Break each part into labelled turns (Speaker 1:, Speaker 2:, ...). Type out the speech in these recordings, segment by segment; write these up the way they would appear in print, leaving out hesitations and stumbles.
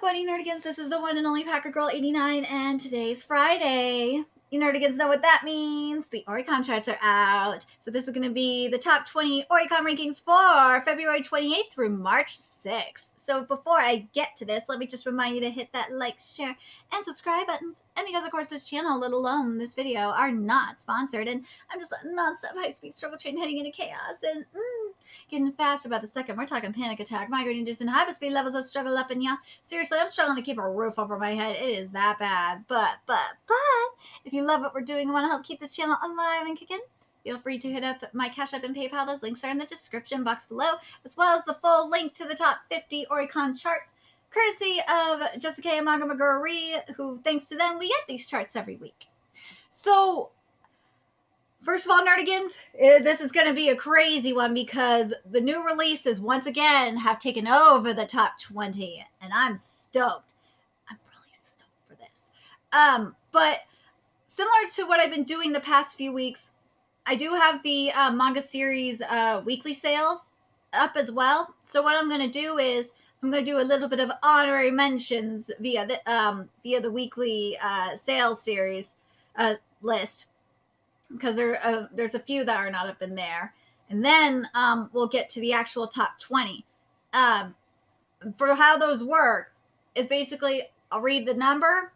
Speaker 1: up, buddy nerdigans? This is the one and only Packer Girl 89, and today's Friday. You nerdigans know what that means. The Oricon Charts are out. So this is going to be the top 20 Oricon rankings for February 28th through March 6th. So before I get to this, let me just remind you to hit that like, share, and subscribe buttons. And because, of course, this channel, let alone this video, are not sponsored. And I'm just a non-stop high-speed struggle train heading into chaos. And getting faster by the second. We're talking panic attack, migraine-inducing hyperspeed levels of struggle up in ya. Seriously, I'm struggling to keep a roof over my head. It is that bad. But, if you love what we're doing and want to help keep this channel alive and kicking, feel free to hit up my Cash App and PayPal. Those links are in the description box below, as well as the full link to the top 50 Oricon chart, courtesy of Jessica and Maguri, who, thanks to them, we get these charts every week. So, first of all, nerdigans, this is going to be a crazy one because the new releases, once again, have taken over the top 20, and I'm stoked. I'm really stoked for this. But similar to what I've been doing the past few weeks, I do have the manga series weekly sales up as well. So what I'm going to do is I'm going to do a little bit of honorary mentions via the weekly sales series list, because there's a few that are not up in there. And then we'll get to the actual top 20. For how those work is basically I'll read the number,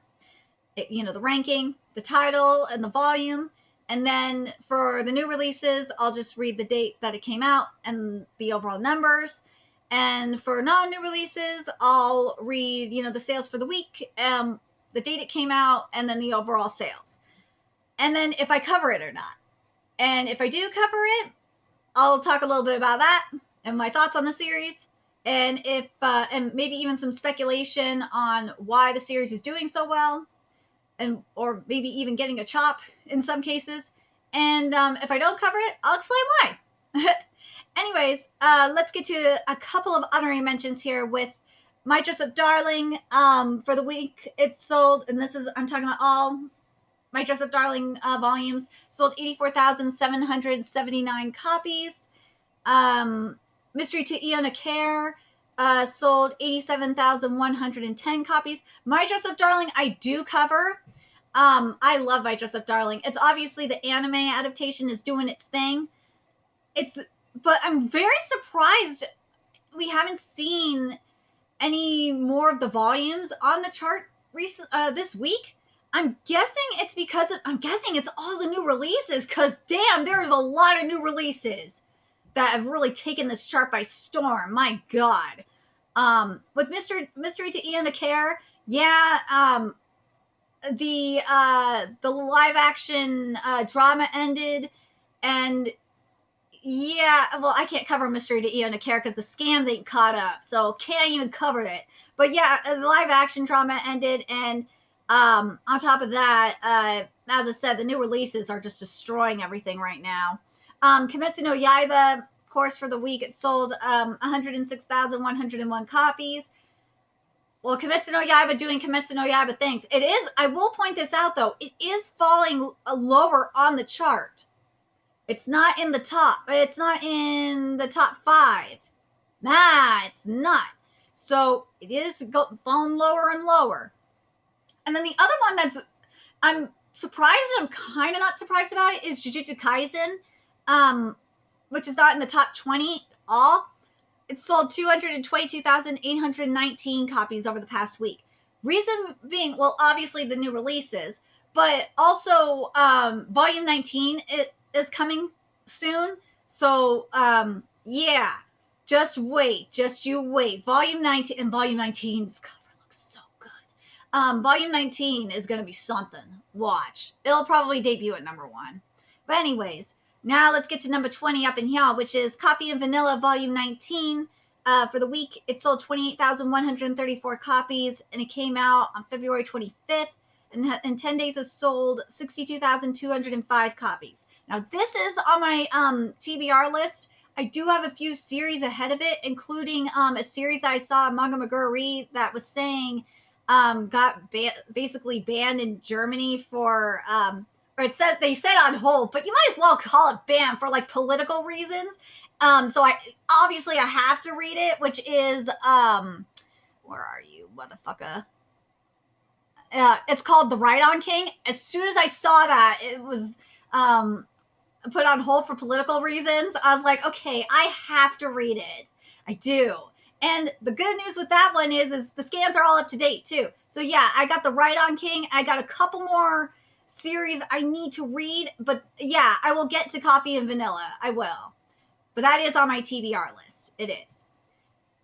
Speaker 1: the ranking, the title, and the volume. And then for the new releases, I'll just read the date that it came out and the overall numbers. And for non-new releases, I'll read, the sales for the week, the date it came out, and then the overall sales. And then if I cover it or not. And if I do cover it, I'll talk a little bit about that and my thoughts on the series. And if and maybe even some speculation on why the series is doing so well, or maybe even getting a chop in some cases. And if I don't cover it, I'll explain why. Anyways, let's get to a couple of honorary mentions here with My Dress Up Darling. For the week, it's sold, and I'm talking about all My Dress Up Darling volumes, sold 84,779 copies. Mystery to Iona Care sold 87,110 copies. My Dress Up Darling, I do cover. I love My Dress Up Darling. It's obviously the anime adaptation is doing its thing. But I'm very surprised we haven't seen any more of the volumes on the chart this week. I'm guessing it's all the new releases, because damn, there's a lot of new releases that have really taken this chart by storm. My God. With Mystery to Iona Care, yeah, the live action drama ended, and yeah, well, I can't cover Mystery to Iona Care because the scans ain't caught up, so can't even cover it. But yeah, the live action drama ended, and on top of that, as I said, the new releases are just destroying everything right now. Kimetsu no Yaiba, of course, for the week, it sold 106,101 copies. Well, Kimetsu no Yaiba doing Kimetsu no Yaiba things. It is, I will point this out, though, it is falling lower on the chart. It's not in the top. It's not in the top 5. Nah, it's not. So it is falling lower and lower. And then the other one I'm surprised and I'm kind of not surprised about it is Jujutsu Kaisen, which is not in the top 20 at all. It sold 222,819 copies over the past week. Reason being, well, obviously the new releases, but also Volume 19 is coming soon. So, yeah, just wait. Just you wait. Volume 19, and Volume 19's cover looks so good. Volume 19 is going to be something. Watch. It'll probably debut at number 1. But anyways, now let's get to number 20 up in here, which is Coffee and Vanilla Volume 19. For the week, it sold 28,134 copies, and it came out on February 25th. And in 10 days, it sold 62,205 copies. Now, this is on my TBR list. I do have a few series ahead of it, including a series that I saw on Manga Maguri that was saying got basically banned in Germany for, or they said on hold, but you might as well call it banned for like political reasons. So I have to read it, which is Where are you, motherfucker? It's called The Ride-On King. As soon as I saw that, it was put on hold for political reasons. I was like, okay, I have to read it. I do. And the good news with that one is the scans are all up to date too. So yeah, I got The Ride-On King. I got a couple more series I need to read, but yeah, I will get to Coffee and Vanilla. I will. But that is on my TBR list. It is.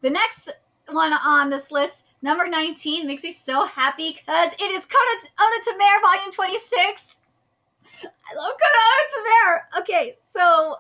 Speaker 1: The next one on this list, number 19, makes me so happy because it is Kono Tamare Volume 26. I love Kono Tamare. Okay, so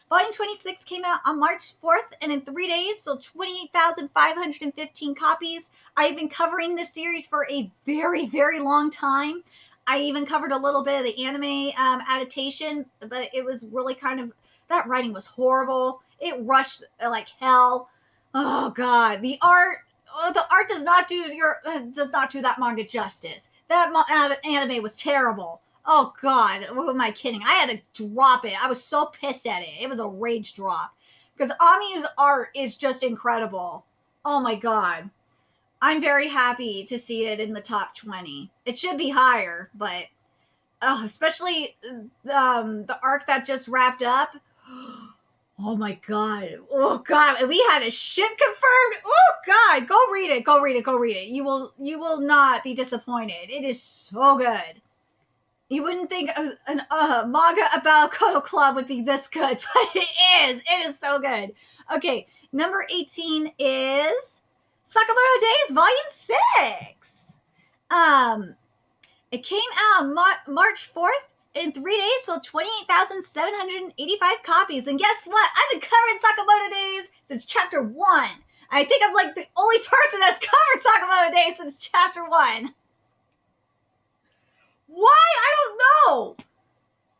Speaker 1: Volume 26 came out on March 4th, and in 3 days sold 28,515 copies. I've been covering this series for a very, very long time. I even covered a little bit of the anime adaptation, but it was really kind of, that writing was horrible. It rushed like hell. Oh God, the art does not do that manga justice. That anime was terrible. Oh God, who am I kidding? I had to drop it. I was so pissed at it. It was a rage drop because Amyu's art is just incredible. Oh my God, I'm very happy to see it in the top 20. It should be higher, but especially the arc that just wrapped up. Oh my God. Oh God. We had a ship confirmed. Oh God. Go read it. Go read it. Go read it. You will not be disappointed. It is so good. You wouldn't think a manga about Cuddle Club would be this good, but it is. It is so good. Okay. Number 18 is Sakamoto Days Volume 6. It came out on March 4th. In 3 days, sold 28,785 copies. And guess what? I've been covering Sakamoto Days since chapter 1. I think I'm like the only person that's covered Sakamoto Days since chapter 1. Why? I don't know.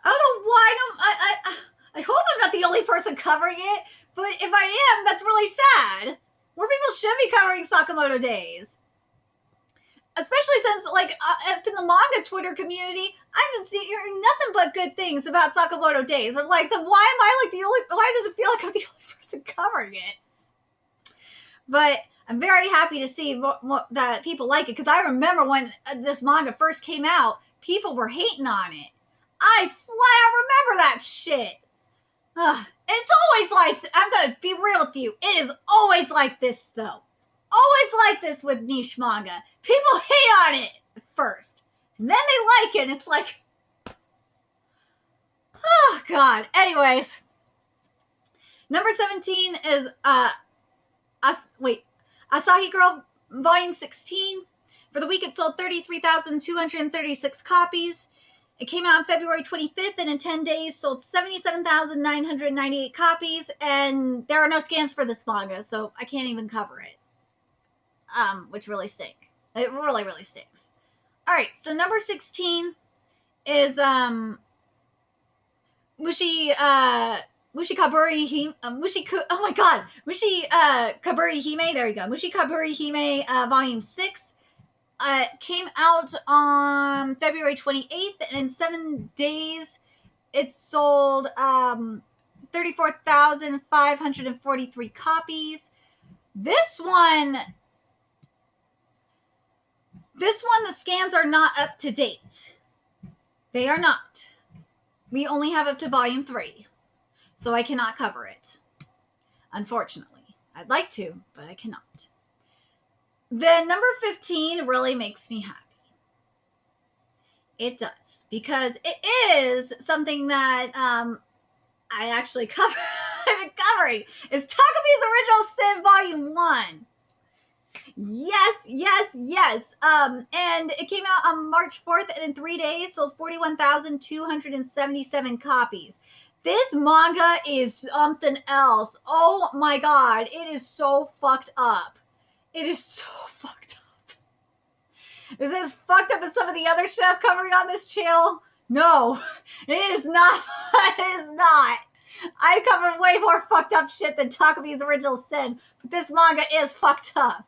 Speaker 1: I don't know why. I hope I'm not the only person covering it. But if I am, that's really sad. More people should be covering Sakamoto Days. Especially since, like, in the manga Twitter community, I've been hearing nothing but good things about Sakamoto Days. I'm like, then why am I, like, why does it feel like I'm the only person covering it? But I'm very happy to see that people like it, because I remember when this manga first came out, people were hating on it. I flat out remember that shit. It's always like, I'm going to be real with you, it is always like this, though. Always like this with niche manga. People hate on it at first, and then they like it, and it's like, oh God. Anyways, number 17 is Asahi Girl Volume 16. For the week, it sold 33,236 copies. It came out on February 25th, and in 10 days, sold 77,998 copies. And there are no scans for this manga, so I can't even cover it. Which really stink. It really, really stinks. All right, so number 16 is Mushi Kaburi Hime. Oh my God, Mushi Kaburi Hime. There you go. Mushi Kaburi Hime, Volume 6. Came out on February 28th, and in 7 days, it sold 34,543 copies. This one, the scans are not up to date. They are not. We only have up to Volume 3, so I cannot cover it. Unfortunately. I'd like to, but I cannot. The number 15 really makes me happy. It does, because it is something that I actually cover. I've been covering. It's Takumi's Original Sin Volume 1. Yes, yes, yes. And it came out on March 4th, and in 3 days sold 41,277 copies. This manga is something else. Oh my God, it is so fucked up. It is so fucked up. Is it as fucked up as some of the other stuff covering on this channel? No, it is not. It is not. I cover way more fucked up shit than Takumi's Original Sin, but this manga is fucked up.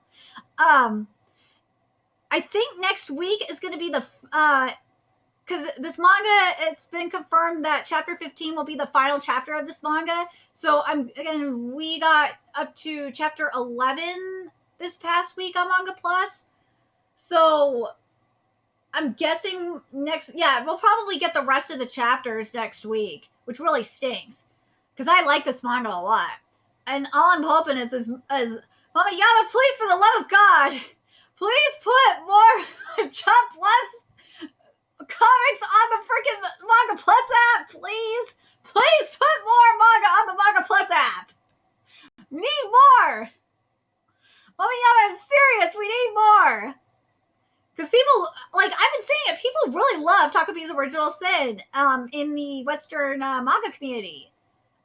Speaker 1: I think next week is going to be the, because this manga, it's been confirmed that chapter 15 will be the final chapter of this manga. So we got up to chapter 11 this past week on Manga Plus. So I'm guessing we'll probably get the rest of the chapters next week, which really stinks because I like this manga a lot. And all I'm hoping is Mama Yama, please, for the love of God, please put more Jump Plus comics on the freaking Manga Plus app, please. Please put more manga on the Manga Plus app. Need more. Mama Yama, I'm serious. We need more. Because people, like, I've been saying it, people really love Takabi's Original Sin in the Western manga community.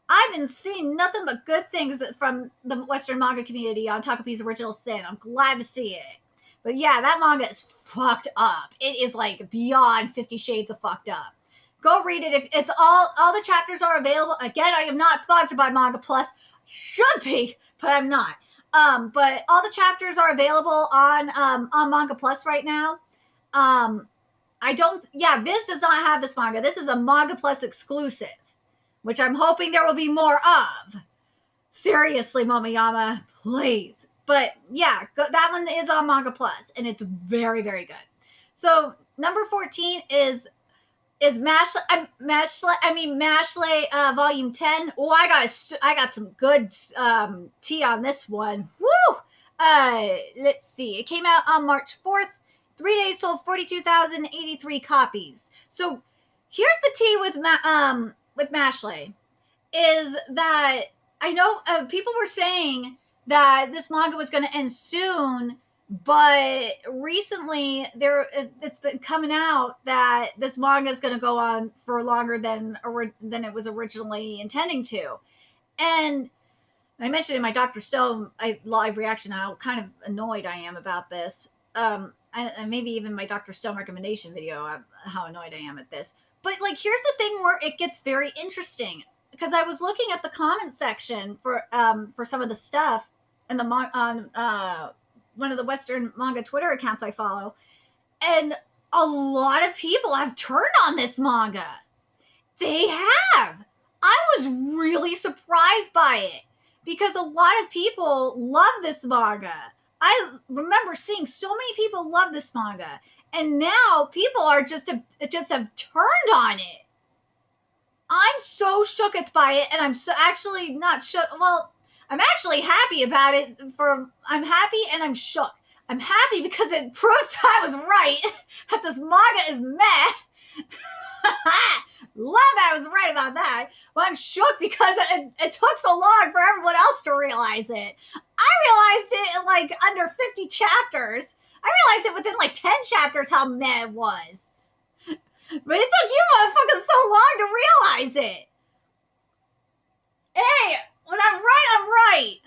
Speaker 1: I've been seeing nothing but good things from the Western manga community on Takabi's Original Sin. I'm glad to see it. But yeah, that manga is fucked up. It is like beyond 50 Shades of fucked up. Go read it. If it's all the chapters are available. Again, I am not sponsored by Manga Plus. Should be, but I'm not. But all the chapters are available on Manga Plus right now. Viz does not have this manga. This is a Manga Plus exclusive, which I'm hoping there will be more of. Seriously, Momoyama, please. But yeah, that one is on Manga Plus, and it's very, very good. So number 14 is Mashle Volume 10. Oh, I got some good tea on this one. Woo! Let's see. It came out on March 4th. 3 days sold 42,083 copies. So here's the tea with Mashle, is that I know people were saying that this manga was going to end soon, but recently it's been coming out that this manga is going to go on for longer than it was originally intending to. And I mentioned in my Dr. Stone live reaction how kind of annoyed I am about this. And maybe even my Dr. Stone recommendation video, how annoyed I am at this. But like, here's the thing where it gets very interesting, because I was looking at the comment section for some of the stuff and one of the Western manga Twitter accounts I follow, and a lot of people have turned on this manga. They have. I was really surprised by it because a lot of people love this manga. I remember seeing so many people love this manga, and now people are just have turned on it. I'm so shooketh by it, and I'm so actually not shook. Well, I'm actually happy about it. I'm happy and I'm shook. I'm happy because it proves that I was right, that this manga is meh. Love that I was right about that. But I'm shook because it took so long for everyone else to realize it. I realized it in like under 50 chapters. I realized it within like 10 chapters how meh it was. But it took you motherfuckers so long to realize it. Hey, when I'm right, I'm right.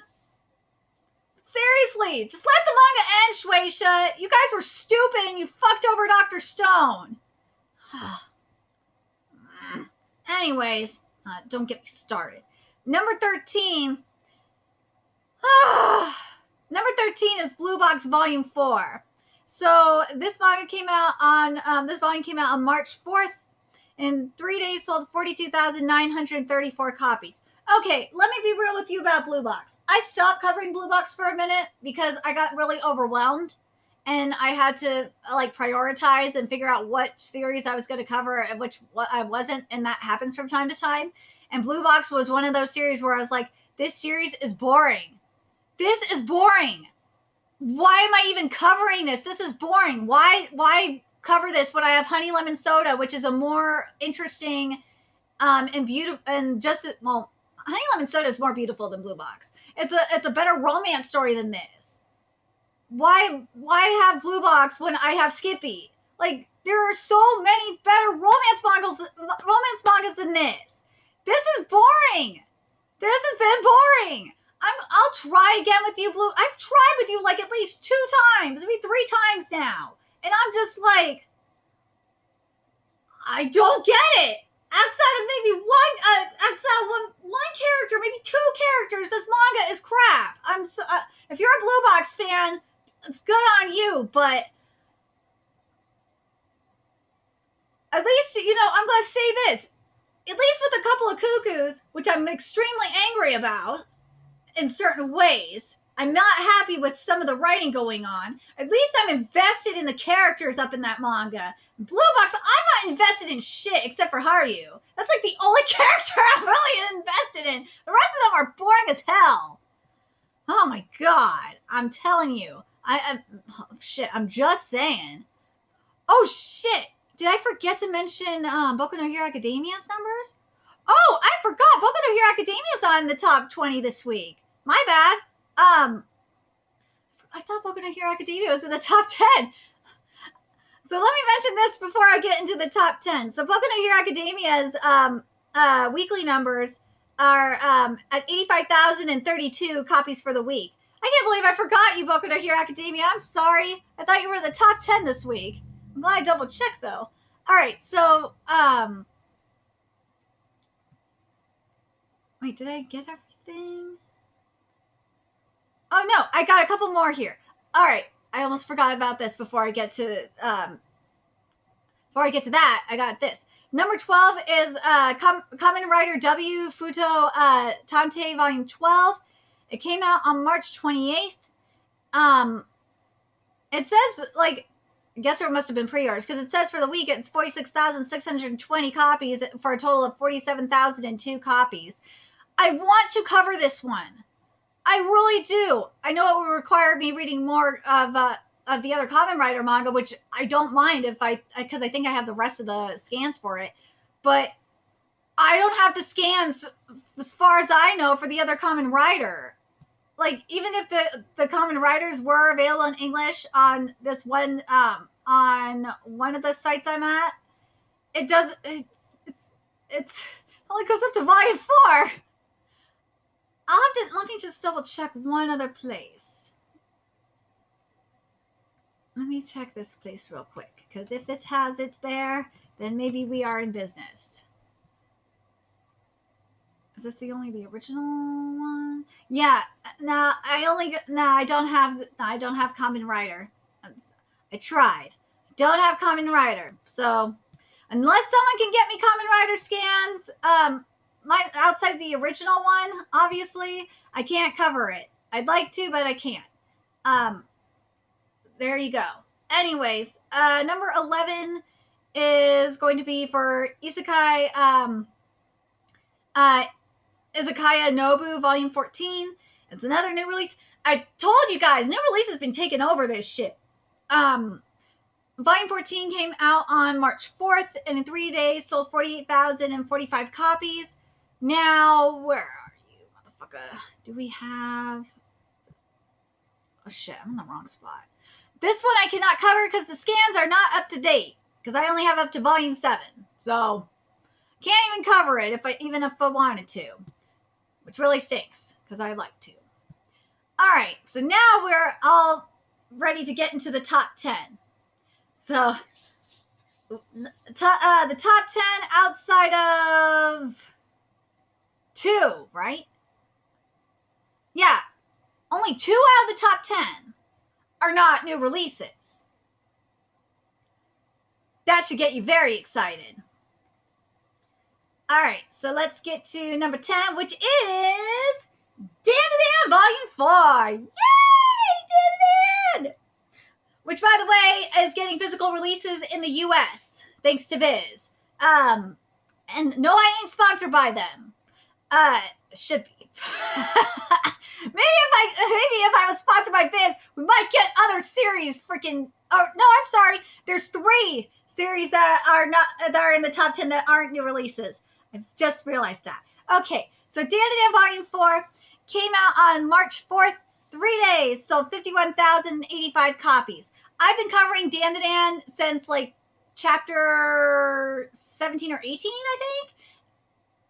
Speaker 1: Seriously, just let the manga end, Shueisha. You guys were stupid and you fucked over Dr. Stone. Anyways, don't get me started. Number 13. Number 13 is Blue Box Volume 4. So this volume came out on March 4th, and 3 days sold 42,934 copies. Okay, let me be real with you about Blue Box. I stopped covering Blue Box for a minute because I got really overwhelmed, and I had to like prioritize and figure out what series I was going to cover and what I wasn't, and that happens from time to time. And Blue Box was one of those series where I was like, this series is boring. This is boring. Why am I even covering this? This is boring. Why cover this when I have Honey Lemon Soda, which is a more interesting and beautiful and just well, Honey Lemon Soda is more beautiful than Blue Box. It's a better romance story than this. Why have Blue Box when I have Skippy? Like, there are so many better romance mangas than this. This is boring. This has been boring. I'll try again with you, Blue. I've tried with you like at least 2 times, maybe 3 times now. And I'm just like, I don't get it. Outside of maybe one character, maybe 2 characters, this manga is crap. If you're a Blue Box fan, it's good on you, but at least, I'm going to say this. At least with a couple of cuckoos, which I'm extremely angry about, in certain ways, I'm not happy with some of the writing going on. At least I'm invested in the characters up in that manga. Blue Box, I'm not invested in shit except for Haru. That's like the only character I'm really invested in. The rest of them are boring as hell. Oh my god. I'm telling you. Shit, I'm just saying. Oh shit. Did I forget to mention Boku no Hero Academia's numbers? Oh, I forgot. Boku no Hero Academia's on the top 20 this week. My bad. I thought Boku no Hero Academia was in the top 10. So let me mention this before I get into the top 10. So Boku no Hero Academia's weekly numbers are at 85,032 copies for the week. I can't believe I forgot you, Boku no Hero Academia. I'm sorry. I thought you were in the top 10 this week. I'm glad I double checked though. All right, so wait, did I get everything? Oh no, I got a couple more here. All right, I almost forgot about this before I get to that. I got this. Number 12 is Kamen Rider W Futo Tante Volume 12. It came out on March 28th. It says, like, I guess there must have been pre-orders, because it says for the week it's 46,620 copies for a total of 47,002 copies. I want to cover this one. I really do. I know it would require me reading more of the other Kamen Rider manga, which I don't mind because I think I have the rest of the scans for it. But I don't have the scans, as far as I know, for the other Kamen Rider. Like, even if the Kamen Riders were available in English on this one, on one of the sites I'm at, it only goes up to volume 4. Let me just double check one other place. Let me check this place real quick, because if it has it there, then maybe we are in business. Is this the original one? Yeah. No, I don't have Kamen Rider. I tried. I don't have Kamen Rider. So unless someone can get me Kamen Rider scans, outside the original one, obviously, I can't cover it. I'd like to, but I can't. There you go. Anyways, number 11 is going to be for Isekai, Izakaya Nobu, Volume 14. It's another new release. I told you guys, new release has been taking over this shit. Volume 14 came out on March 4th, and in 3 days sold 48,045 copies. Now, where are you, motherfucker? Do we have... Oh shit, I'm in the wrong spot. This one I cannot cover because the scans are not up to date, because I only have up to Volume 7. So, can't even cover it even if I wanted to. Which really stinks, because I'd like to. Alright, so now we're all ready to get into the top 10. So, the top 10 outside of 2, right? Yeah, only 2 out of the top 10 are not new releases. That should get you very excited. All right, so let's get to number 10, which is Dan Volume 4. Yay! Dan! Which, by the way, is getting physical releases in the U.S. thanks to Viz. And no, I ain't sponsored by them. Should be. Maybe if I was sponsored by Viz, we might get other series freaking... Oh, no, I'm sorry. There's 3 series that are in the top 10 that aren't new releases. I've just realized that. Okay, so Dan Volume 4 came out on March 4th. 3 days, sold 51,085 copies. I've been covering Dan since like chapter 17 or 18, I think.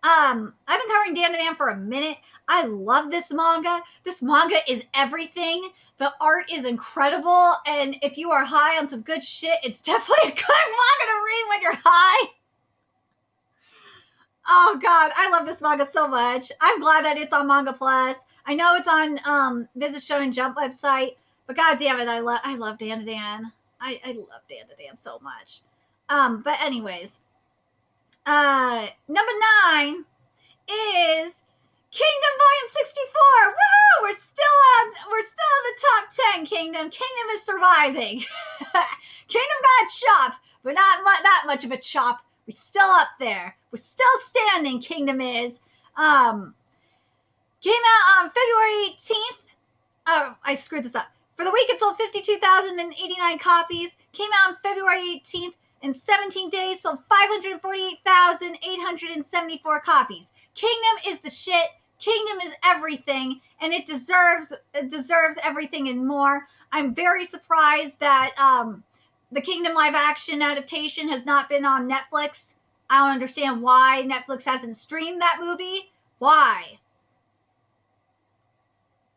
Speaker 1: I've been covering Dan for a minute. I love this manga. This manga is everything. The art is incredible, and if you are high on some good shit, it's definitely a good manga to read when you're high. Oh god, I love this manga so much. I'm glad that it's on Manga Plus. I know it's on Visit Shonen Jump website, but god damn it, I love Dan. I love Dan so much. But anyways, number 9 is Kingdom Volume 64. Woohoo! We're still in the top 10, Kingdom. Kingdom is surviving. Kingdom got a chop, but not that much of a chop. We're still up there. We're still standing, Kingdom is. Came out on February 18th. Oh, I screwed this up. For the week, it sold 52,089 copies. Came out on February 18th. In 17 days, sold 548,874 copies. Kingdom is the shit. Kingdom is everything, and it deserves everything and more. I'm very surprised that the Kingdom live action adaptation has not been on Netflix. I don't understand why Netflix hasn't streamed that movie. Why?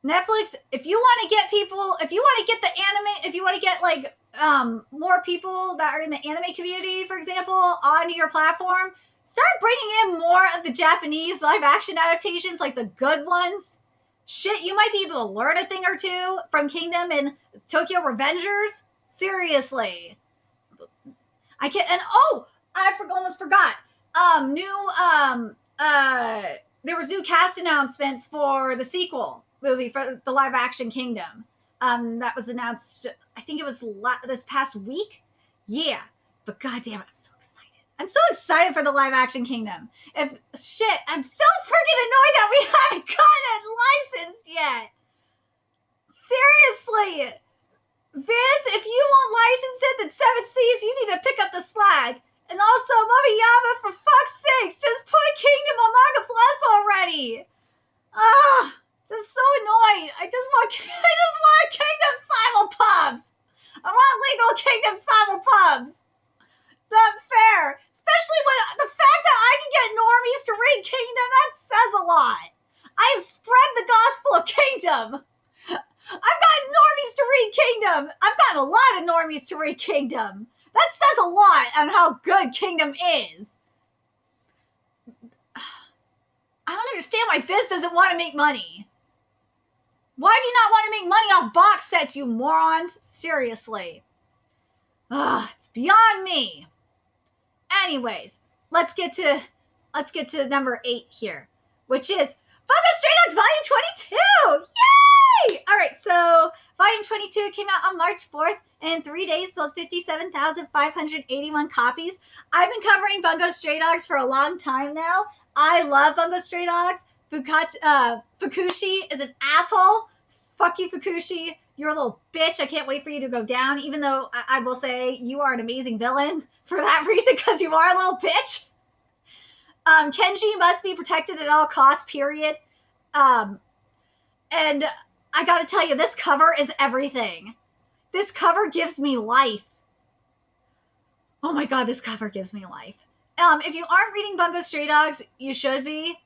Speaker 1: Netflix, if you want to get people, if you want to get the anime, if you want to get like more people that are in the anime community, for example, onto your platform, start bringing in more of the Japanese live action adaptations, like the good ones. Shit, you might be able to learn a thing or two from Kingdom and Tokyo Revengers. Seriously. I can't, and oh, I almost forgot. There was new cast announcements for the sequel movie for the live action Kingdom. That was announced, I think it was this past week. Yeah, but goddamn it, I'm so excited. I'm so excited for the live action Kingdom. I'm still freaking annoyed that we haven't gotten it licensed yet. Seriously, Viz, if you won't license it, then Seven Seas, you need to pick up the slack. And also, Mommy Yama, for fuck's sakes, just put Kingdom on Manga Plus already. Just so annoyed. I just want Kingdom simulpubs. I want legal Kingdom simulpubs. It's not fair. Especially when the fact that I can get normies to read Kingdom, that says a lot. I have spread the gospel of Kingdom. I've gotten normies to read Kingdom. I've gotten a lot of normies to read Kingdom. That says a lot on how good Kingdom is. I don't understand why Viz doesn't want to make money. Why do you not want to make money off box sets, you morons? Seriously. It's beyond me. Anyways, let's get to number 8 here, which is Bungo Stray Dogs Volume 22! Yay! All right, so Volume 22 came out on March 4th, and in 3 days sold 57,581 copies. I've been covering Bungo Stray Dogs for a long time now. I love Bungo Stray Dogs. Fukushi is an asshole. Fuck you, Fukushi. You're a little bitch. I can't wait for you to go down, even though I will say you are an amazing villain for that reason, because you are a little bitch. Kenji must be protected at all costs, period. And I gotta tell you, this cover is everything. This cover gives me life. Oh my god, this cover gives me life. If you aren't reading Bungo Stray Dogs, you should be.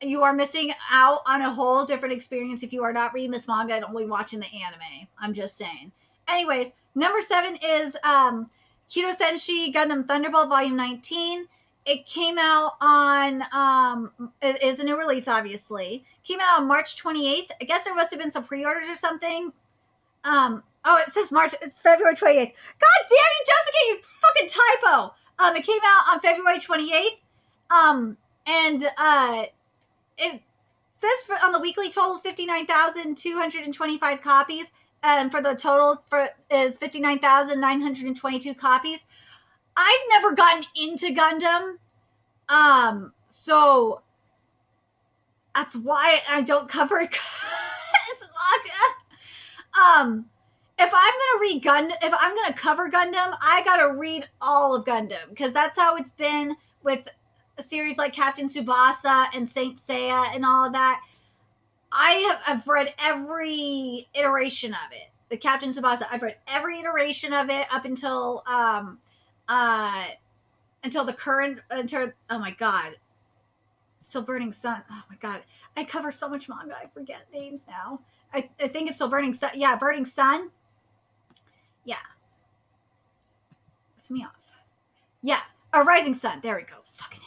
Speaker 1: You are missing out on a whole different experience if you are not reading this manga and only watching the anime. I'm just saying. Anyways, number 7 is Kido Senshi Gundam Thunderbolt Volume 19. It came out on, it is a new release, obviously. Came out on March 28th. I guess there must have been some pre-orders or something. Oh, it says March, it's February 28th. God damn you, Jessica, you fucking typo. It came out on February 28th. It says on the weekly total 59,225 copies, and for the total is 59,922 copies. I've never gotten into Gundam, so that's why I don't cover this manga. If I'm gonna cover Gundam, I gotta read all of Gundam, because that's how it's been with a series like Captain Tsubasa and Saint Seiya and all of that. I've read every iteration of it. The Captain Tsubasa, I've read every iteration of it up until the current, oh my god, Still Burning Sun. Oh my god, I cover so much manga, I forget names now. I think it's Still Burning Sun. Yeah, Burning Sun. Yeah. Piss me off. Yeah, Rising Sun. There we go. Fucking hell.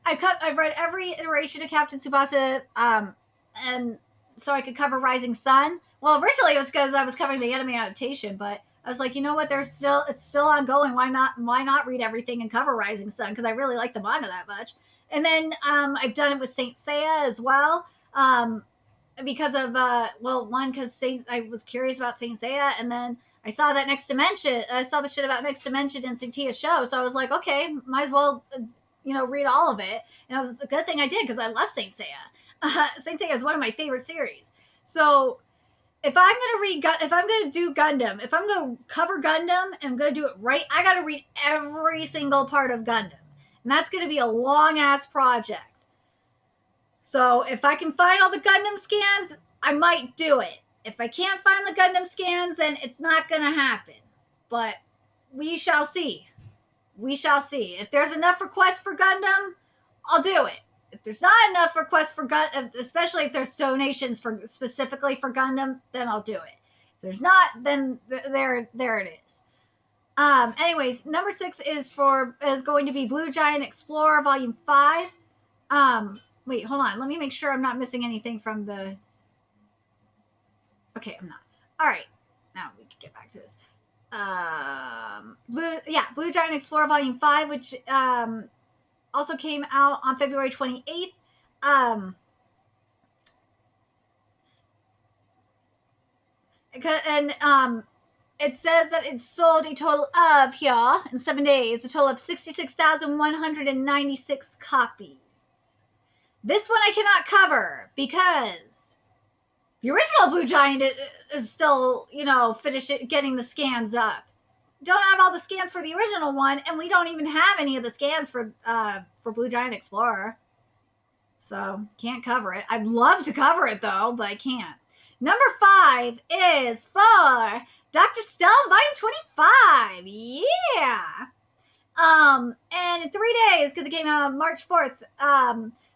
Speaker 1: I've read every iteration of Captain Tsubasa, and so I could cover Rising Sun. Well, originally it was because I was covering the anime adaptation, but I was like, you know what? It's still ongoing. Why not read everything and cover Rising Sun? Because I really like the manga that much. And then I've done it with Saint Seiya as well. Because of one, because I was curious about Saint Seiya, and then I saw that Next Dimension. I saw the shit about Next Dimension in Saintia's show, so I was like, okay, might as well, read all of it. And it was a good thing I did because I love Saint Seiya. Saint Seiya is one of my favorite series. So if I'm gonna do Gundam, if I'm gonna cover Gundam and I'm gonna do it right, I gotta read every single part of Gundam, and that's gonna be a long ass project. So if I can find all the Gundam scans, I might do it. If I can't find the Gundam scans, then it's not gonna happen. But we shall see. We shall see. If there's enough requests for Gundam, I'll do it. If there's not enough requests for Gundam, especially if there's donations specifically for Gundam, then I'll do it. If there's not, then there it is. Anyways, number 6 is going to be Blue Giant Explorer Volume 5. Wait, hold on. Let me make sure I'm not missing anything from the... Okay, I'm not. All right. Now we can get back to this. Blue Giant Explorer Volume 5, which also came out on February 28th. It says that it sold a total of, here, in 7 days, a total of 66,196 copies. This one I cannot cover because the original Blue Giant is still, getting the scans up. Don't have all the scans for the original one, and we don't even have any of the scans for Blue Giant Explorer. So, can't cover it. I'd love to cover it, though, but I can't. Number 5 is for Dr. Stone Volume 25. Yeah! And in 3 days, because it came out on March 4th,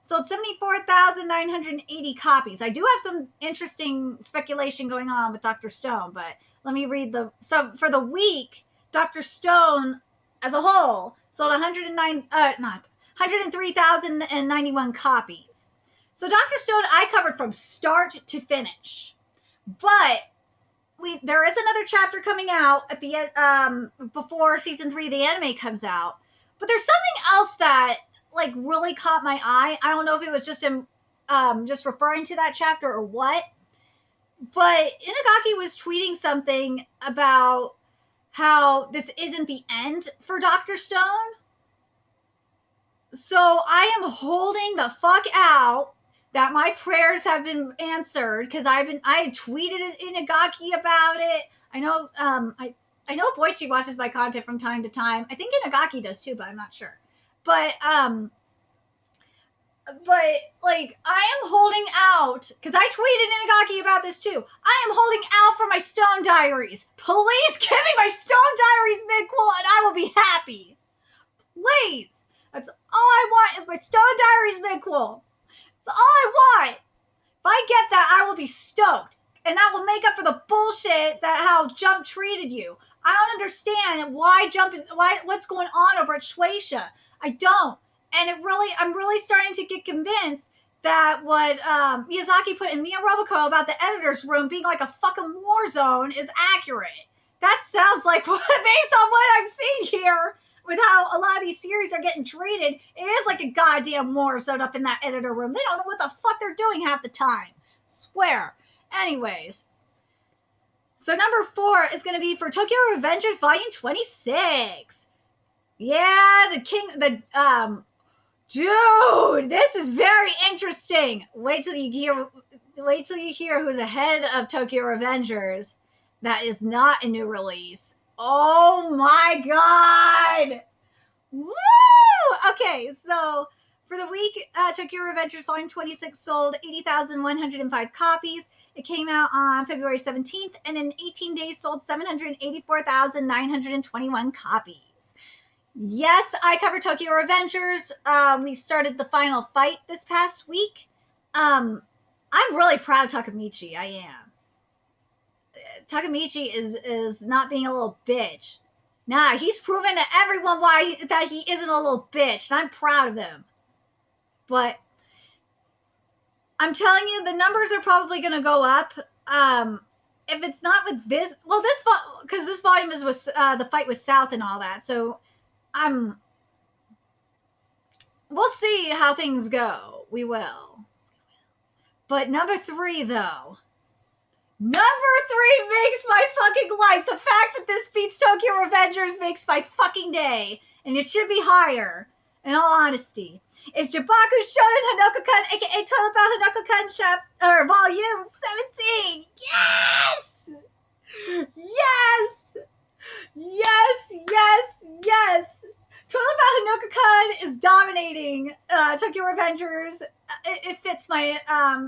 Speaker 1: sold 74,980 copies. I do have some interesting speculation going on with Dr. Stone, but let me read so for the week, Dr. Stone as a whole sold 103,091 copies. So Dr. Stone I covered from start to finish. But there is another chapter coming out at the end, before season 3 of the anime comes out. But there's something else that really caught my eye. I don't know if it was just him just referring to that chapter or what. But Inagaki was tweeting something about how this isn't the end for Dr. Stone. So I am holding the fuck out that my prayers have been answered, because I tweeted Inagaki about it. I know I know Boichi watches my content from time to time. I think Inagaki does too, but I'm not sure. But I am holding out, because I tweeted Inagaki about this too. I am holding out for my Stone Diaries. Please give me my Stone Diaries midquel and I will be happy. Please. That's all I want is my Stone Diaries midquel. That's all I want. If I get that, I will be stoked. And that will make up for the bullshit how Jump treated you. I don't understand what's going on over at Shueisha. I don't. And I'm really starting to get convinced that what Miyazaki put in Mia Robico about the editor's room being like a fucking war zone is accurate. That sounds like, based on what I'm seeing here, with how a lot of these series are getting treated, it is like a goddamn war zone up in that editor room. They don't know what the fuck they're doing half the time. Swear. Anyways. So number 4 is going to be for Tokyo Revengers Volume 26. Yeah, dude, this is very interesting. Wait till you hear who's ahead of Tokyo Revengers. That is not a new release. Oh my god! Woo! Okay, so for the week, Tokyo Revengers Volume 26 sold 80,105 copies. It came out on February 17th, and in 18 days sold 784,921 copies. Yes, I covered Tokyo Revengers. We started the final fight this past week. I'm really proud of Takemichi. I am. Takemichi is not being a little bitch. Nah, he's proven to everyone that he isn't a little bitch, and I'm proud of him. But I'm telling you, the numbers are probably going to go up. If it's not with this, because this volume is with the fight with South and all that. So we'll see how things go. We will. But number 3, though. Number 3 makes my fucking life. The fact that this beats Tokyo Revengers makes my fucking day. And it should be higher, in all honesty. Is Jabaku Shonen Hanoko-kun, aka Toilet Bowl Hanoko-kun Volume 17. Yes! Yes! Yes, yes, yes! Toilet Bowl Hanoko-kun is dominating Tokyo Revengers. It fits my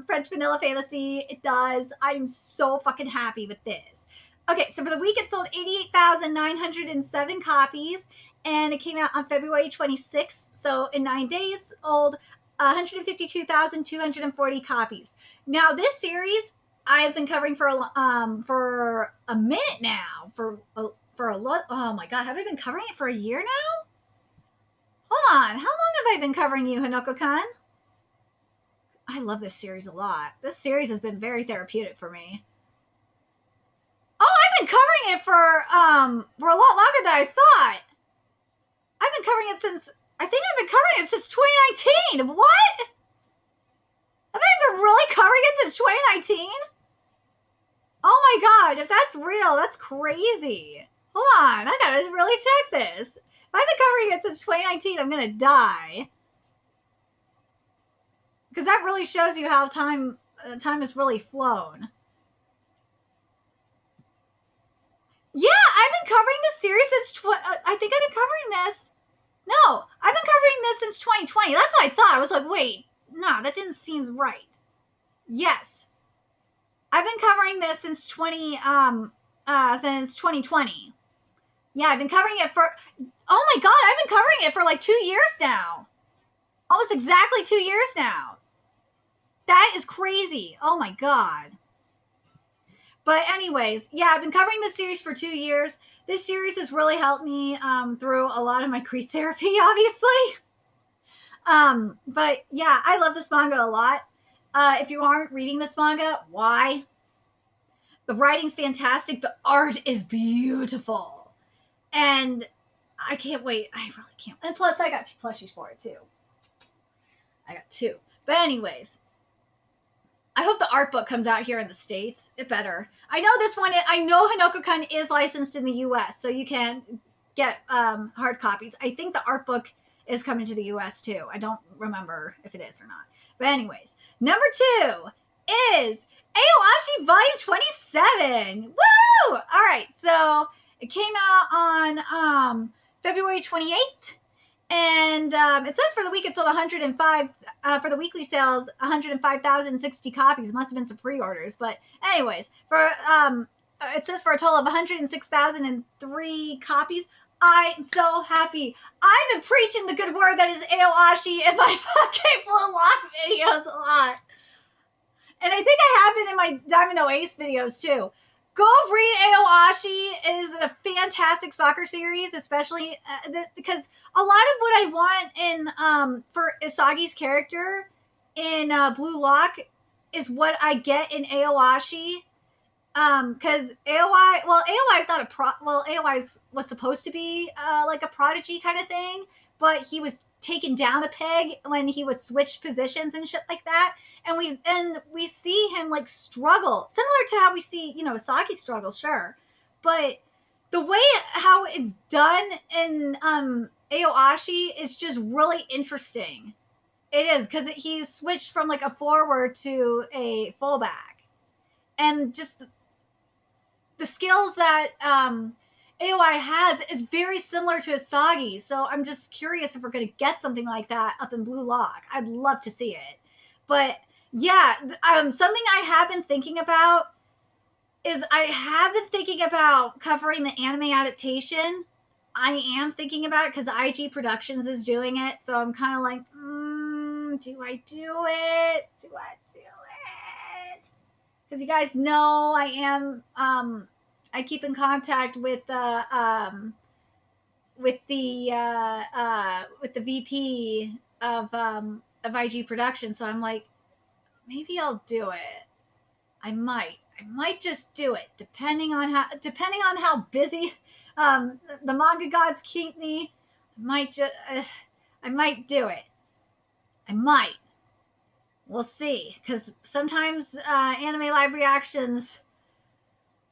Speaker 1: French vanilla fantasy. It does. I'm so fucking happy with this. Okay, so for the week it sold 88,907 copies, and it came out on February 26th. So in 9 days, sold 152,240 copies. Now this series I've been covering for a minute now. For a lot. Oh my god, have I been covering it for a year now? Hold on, how long have I been covering you, Hanoko-kun? I love this series a lot. This series has been very therapeutic for me. Oh, I've been covering it for a lot longer than I thought. I've been covering it since, I think I've been covering it since 2019. What? Have I been really covering it since 2019? Oh my god, if that's real, that's crazy. Hold on, I gotta really check this. If I've been covering it since 2019, I'm gonna die. Because that really shows you how time has really flown. Yeah, I've been covering this series since, I think I've been covering this. No, I've been covering this since 2020. That's what I thought. I was like, wait, no, that didn't seem right. Yes. I've been covering this since 2020. Yeah, I've been covering it for, oh my god, I've been covering it for like 2 years now. Almost exactly 2 years now. That is crazy. Oh my god. But anyways, yeah, I've been covering this series for 2 years. This series has really helped me through a lot of my grief therapy, obviously. But yeah, I love this manga a lot. If you aren't reading this manga, why? The writing's fantastic. The art is beautiful. And I can't wait. I really can't. And plus, I got 2 plushies for it, too. I got 2. But anyways, I hope the art book comes out here in the States. It better. I know this one, I know Hanoko-kun is licensed in the US, so you can get hard copies. I think the art book is coming to the US too. I don't remember if it is or not. But anyways, number 2 is Aoashi Volume 27. Woo! All right, so it came out on February 28th. And it says for the week it sold 105, for the weekly sales, 105,060 copies. Must have been some pre-orders. But anyways, for it says for a total of 106,003 copies. I'm so happy. I've been preaching the good word that is Aoashi in my fucking Blue Lock videos a lot. And I think I have it in my Diamond No Ace videos too. Go read Aoashi. It is a fantastic soccer series, especially because a lot of what I want in for Isagi's character in Blue Lock is what I get in Aoashi. Because AOI is not AOI was supposed to be like a prodigy kind of thing, but he was taken down a peg when he was switched positions and shit like that. And we see him like struggle, similar to how we see, Saki struggle, sure. But the way how it's done in Aoashi is just really interesting. It is, because he's switched from like a forward to a fullback. And just the skills that AOI has is very similar to Isagi, so I'm just curious if we're going to get something like that up in Blue Lock. I'd love to see it. But yeah, something I have been thinking about is I have been thinking about covering the anime adaptation. I am thinking about it because IG Productions is doing it, so I'm kind of like, do I do it? Do I do it? Because you guys know I am, I keep in contact with the VP of IG Productions, so I'm like, maybe I'll do it. I might just do it, depending on how busy the manga gods keep me. I might do it. I might. We'll see, because sometimes anime live reactions,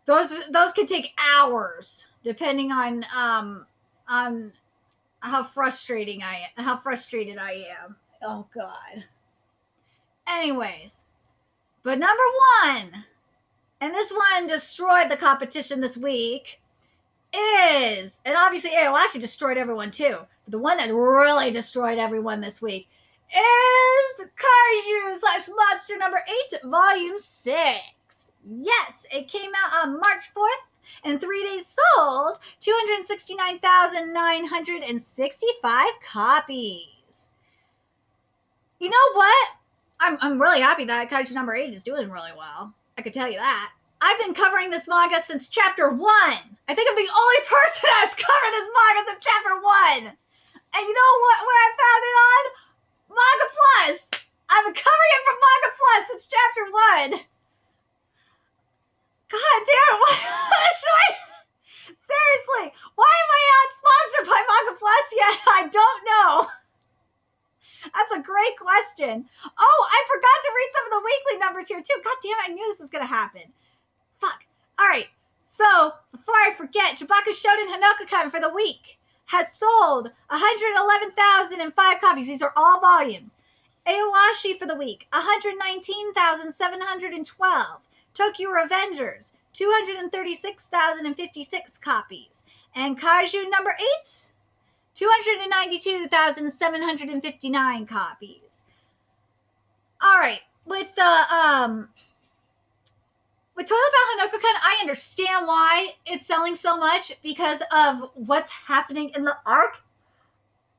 Speaker 1: those could take hours, depending on how frustrated I am. Oh God. Anyways, but number one, and this one destroyed the competition this week, is, and obviously Aoashi destroyed everyone too, but the one that really destroyed everyone this week is Kaiju / Monster number 8, volume 6. Yes, it came out on March 4th, and 3 days sold 269,965 copies. You know what? I'm really happy that Kaiju number 8 is doing really well. I could tell you that. I've been covering this manga since chapter 1. I think I'm the only person that's covered this manga since chapter 1. And you know what? Where I found it on? Manga Plus. I've been covering it from Manga Plus since chapter 1. God damn, what should I... Seriously, why am I not sponsored by Manga Plus yet? I don't know. That's a great question. Oh, I forgot to read some of the weekly numbers here too. God damn it, I knew this was going to happen. Fuck. All right. So, before I forget, Jujutsu Shonen Hanoka-kun for the week has sold 111,005 copies. These are all volumes. Aoashi for the week, 119,712. Tokyo Revengers, 236,056 copies. And Kaiju number 8, 292,759 copies. All right. With Toilet Bound Hanoka-kun, I understand why it's selling so much because of what's happening in the arc.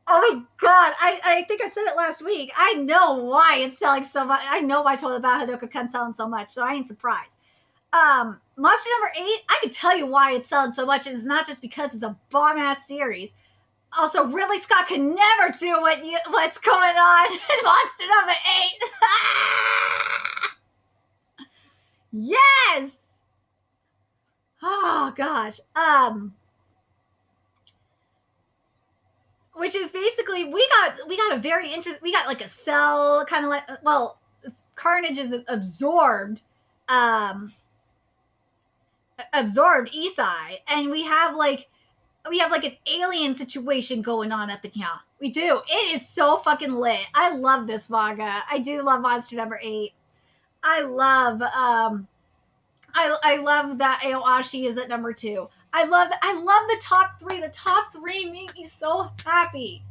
Speaker 1: Oh my God, I think I said it last week. I know why it's selling so much. I know why Toilet Bound Hanoka-kun's selling so much, so I ain't surprised. Monster number 8, I can tell you why it's selling so much, and it's not just because it's a bomb-ass series. Also, Ridley Scott can never do what's going on in Monster number 8. Yes! Oh, gosh. Which is basically, we got a very interesting, we got like a cell, kind of like, well, Carnage is absorbed Isai, and we have like an alien situation going on up in here. We do. It is so fucking lit. I love this manga. I do love Monster number 8. I love I love that Aoashi is at number 2. I love the top 3. The top 3 make me so happy.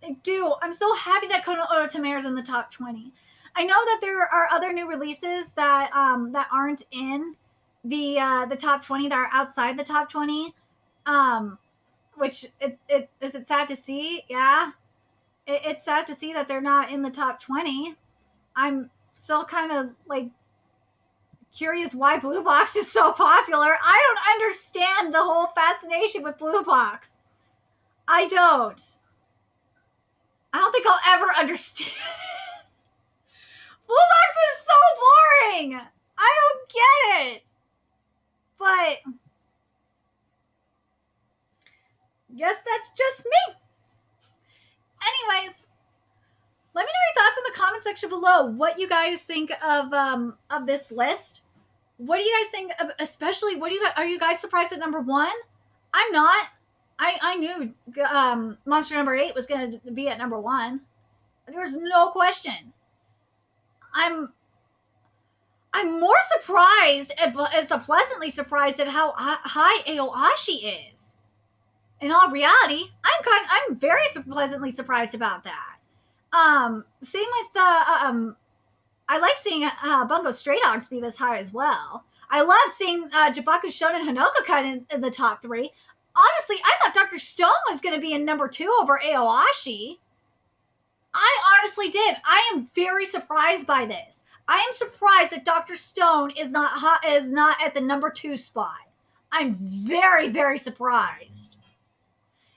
Speaker 1: They do. I'm so happy that Kono Ototamare is in the top 20. I know that there are other new releases that aren't in the top 20, that are outside the top 20. Which is it sad to see? Yeah. It's sad to see that they're not in the top 20. I'm still kind of like curious why Blue Box is so popular. I don't understand the whole fascination with Blue Box. I don't think I'll ever understand it. Blue Box is so boring. I don't get it. But guess that's just me. Anyways, let me know your thoughts in the comment section below. What you guys think of this list? What do you guys think of, especially, are you guys surprised at number 1? I'm not. I knew Monster number 8 was going to be at number 1. There's no question. I'm more surprised, as pleasantly surprised at how high Aoashi is. In all reality, I'm very pleasantly surprised about that. Same with I like seeing Bungo Stray Dogs be this high as well. I love seeing Jujutsu Shonen Hanoka-kun in the top 3. Honestly, I thought Dr. Stone was going to be in number 2 over Aoashi. I honestly did. I am very surprised by this. I am surprised that Dr. Stone is not at the number 2 spot. I'm very, very surprised.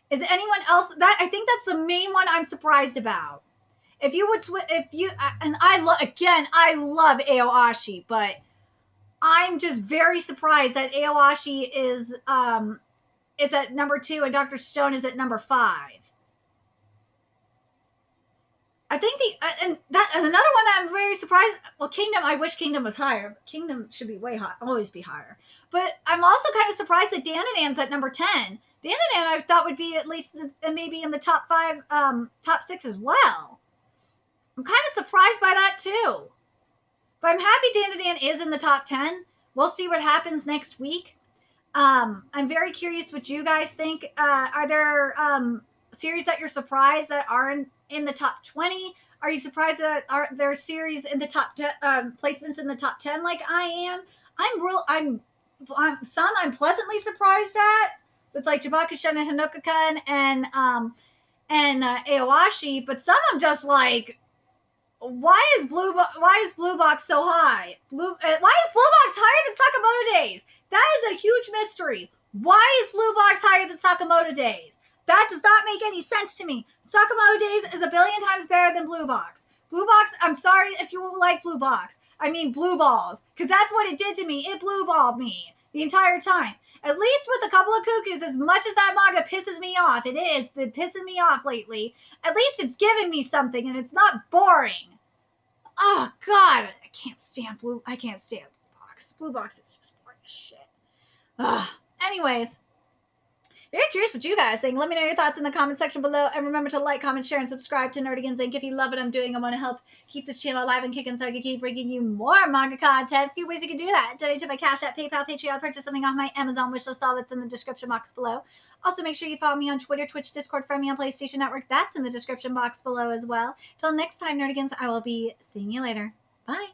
Speaker 1: Is anyone else? I think that's the main one I'm surprised about. If you would and I love Aoashi, but I'm just very surprised that Aoashi is at number 2 and Dr. Stone is at number 5. I think and another one that I'm very surprised. Well, Kingdom. I wish Kingdom was higher. But Kingdom should be way high. Always be higher. But I'm also kind of surprised that Dandan's at number 10. Dandadan I thought would be at least maybe in the top 5, top 6 as well. I'm kind of surprised by that too. But I'm happy Dandadan is in the top 10. We'll see what happens next week. I'm very curious what you guys think. Are there series that you're surprised that are in the top 20? Are you surprised that there are series in the top placements in the top 10 like I am? I'm pleasantly surprised at, with like Jabakushan and Hanoka-kun and Aowashi, but some I'm just like, why is Blue Box so high? Why is Blue Box higher than Sakamoto Days? That is a huge mystery. Why is Blue Box higher than Sakamoto Days? That does not make any sense to me. Sakamoto Days is a billion times better than Blue Box. Blue Box, I'm sorry if you like Blue Box. I mean Blue Balls, because that's what it did to me. It blue balled me the entire time. At least with a couple of cuckoos, as much as that manga pisses me off, it has been pissing me off lately, at least it's giving me something and it's not boring. Oh, God. I can't stand Blue Box. Blue Box is just boring as shit. Ugh. Anyways, very curious what you guys think. Let me know your thoughts in the comment section below. And remember to like, comment, share, and subscribe to Nerdigans Inc. If you love what I'm doing and want to help keep this channel alive and kicking so I can keep bringing you more manga content. A few ways you can do that. Donate to my Cash App, PayPal, Patreon, purchase something off my Amazon wishlist, all that's in the description box below. Also, make sure you follow me on Twitter, Twitch, Discord, friend me on PlayStation Network. That's in the description box below as well. Till next time, Nerdigans, I will be seeing you later. Bye.